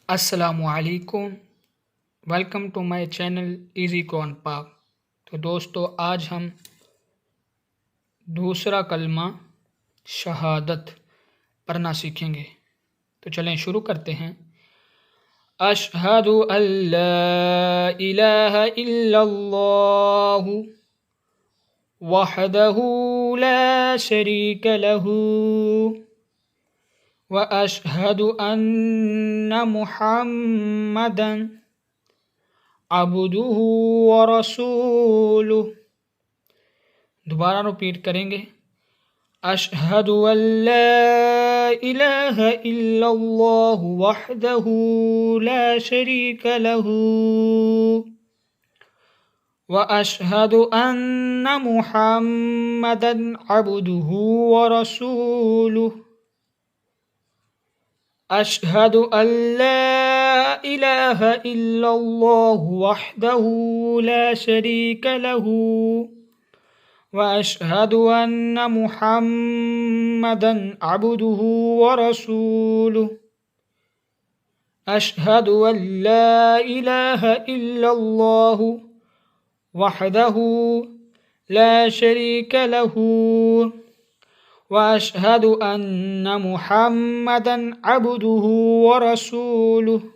السلام علیکم، welcome to my channel easy قرآن پاک۔ تو دوستو آج ہم دوسرا کلمہ شہادت پڑھنا سیکھیں گے، تو چلیں شروع کرتے ہیں۔ اشہد ان لا الہ الا اللہ وحدہ لا شریک لہ واشہد ان محمدا عبدہ ورسولہ۔ دوبارہ رپیٹ کریں گے۔ اشہد ان لا الہ الا اللہ وحدہ لا شریک لہ واشہد ان محمدا عبدہ ورسولہ۔ اشہد ان لا الہ الا اللہ وحدہ لا شریک لہ واشہد ان محمدا عبدہ ورسولہ۔ اشہد ان لا الہ الا اللہ وحدہ لا شریک لہ واشہد ان محمدا عبدہ ورسولہ۔